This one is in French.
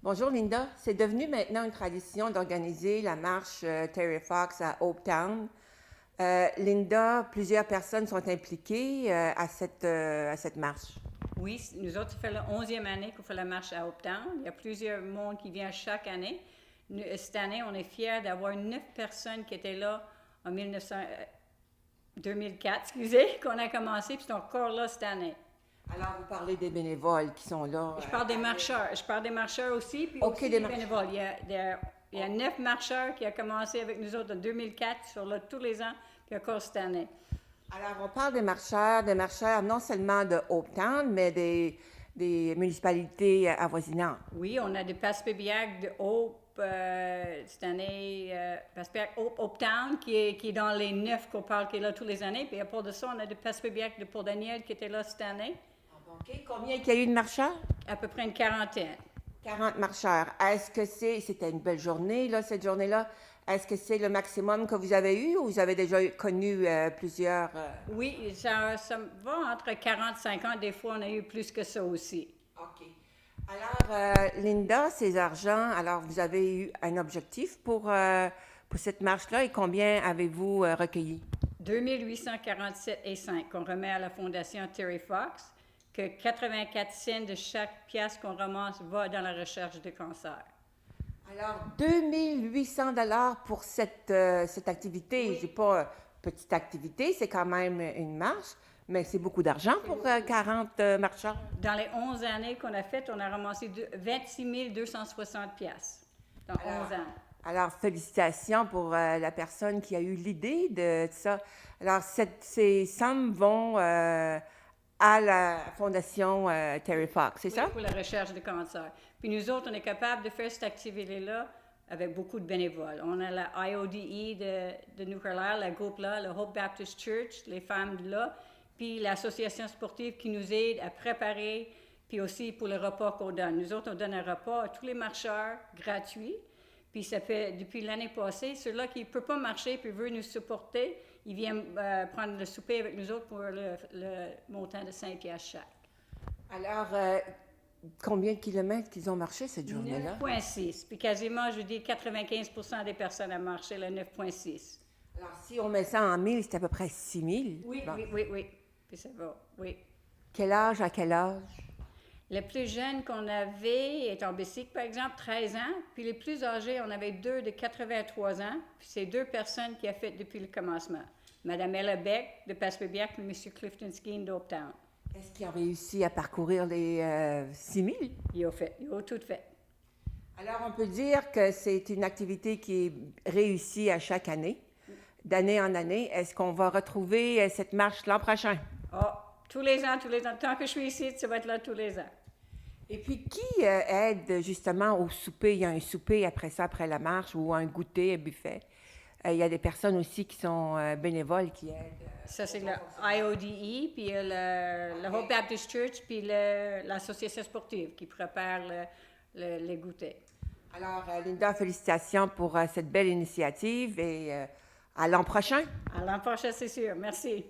Bonjour Linda, c'est devenu maintenant une tradition d'organiser la marche Terry Fox à Hope Town. Linda, plusieurs personnes sont impliquées à cette marche. Oui, nous autres, ça fait la 11e année qu'on fait la marche à Hope Town. Il y a plusieurs mondes qui viennent chaque année. Cette année, on est fiers d'avoir 9 personnes qui étaient là en 2004, qu'on a commencé, puis sont encore là cette année. Alors, vous parlez des bénévoles qui sont là. Je parle des marcheurs. Je parle des marcheurs aussi, puis OK, aussi des des bénévoles. Il y a 9 marcheurs qui ont commencé avec nous autres en 2004, qui sont là tous les ans, puis encore cette année. Alors, on parle des marcheurs non seulement de Hope Town, mais des municipalités avoisinantes. Oui, on a de Passepébiac, de Hope, cette année, Passepébiac, Hope Town, qui est dans les 9 qu'on parle, qui est là tous les années. Puis à part de ça, on a de Passepébiac de Port-Daniel qui était là cette année. OK. Combien il y a eu de marcheurs? À peu près une quarantaine. 40 marcheurs. Est-ce que c'était une belle journée, là, cette journée-là? Est-ce que c'est le maximum que vous avez eu ou vous avez déjà connu plusieurs? Oui, ça va entre 40 et 50. Des fois, on a eu plus que ça aussi. OK. Alors, Linda, ces argents, alors vous avez eu un objectif pour cette marche-là et combien avez-vous recueilli? 2847,5 qu'on remet à la Fondation Terry Fox, que 84 cents de chaque pièce qu'on ramasse va dans la recherche de cancer. Alors, 2800 $ pour cette activité. Oui. C'est pas une petite activité, c'est quand même une marche, mais c'est beaucoup d'argent pour 40 marcheurs. Dans les 11 années qu'on a faites, on a ramassé 26 260 pièces dans 11 ans. Alors, félicitations pour la personne qui a eu l'idée de ça. Alors, ces sommes vont à la Fondation Terry Fox, c'est ça? Pour la recherche de cancer. Puis nous autres, on est capable de faire cette activité-là avec beaucoup de bénévoles. On a la IODE de New Carlisle, la groupe là, le Hope Baptist Church, les femmes de là, puis l'association sportive qui nous aide à préparer, puis aussi pour le repas qu'on donne. Nous autres, on donne un repas à tous les marcheurs gratuit. Puis ça fait, depuis l'année passée, ceux-là qui ne peuvent pas marcher puis veulent nous supporter, ils viennent prendre le souper avec nous autres pour le montant de 5 piastres chaque. Alors, combien de kilomètres qu'ils ont marché cette journée-là? 9,6. Puis quasiment, je dis 95% des personnes ont marché le 9,6. Alors, si on met ça en 1000, c'est à peu près 6000. Oui, Bon. oui. Puis ça va, oui. Quel âge à quel âge? Le plus jeune qu'on avait est en bicycle, par exemple, 13 ans. Puis les plus âgés, on avait 2 de 83 ans. Puis c'est 2 personnes qui ont fait depuis le commencement. Mme Ella Beck de Passepébiac et M. Clifton Skeen d'Hope Town. Est-ce qu'ils ont réussi à parcourir les 6000? Ils ont tout fait. Alors, on peut dire que c'est une activité qui est réussie à chaque année, d'année en année. Est-ce qu'on va retrouver cette marche l'an prochain? Tous les ans. Tant que je suis ici, ça va être là tous les ans. Et puis, qui aide justement au souper? Il y a un souper après ça, après la marche, ou un goûter, un buffet. Il y a des personnes aussi qui sont bénévoles qui aident. Ça, c'est le IODE, puis le Hope Baptist Church, puis l'association sportive qui prépare les goûters. Alors, Linda, félicitations pour cette belle initiative et à l'an prochain. À l'an prochain, c'est sûr. Merci.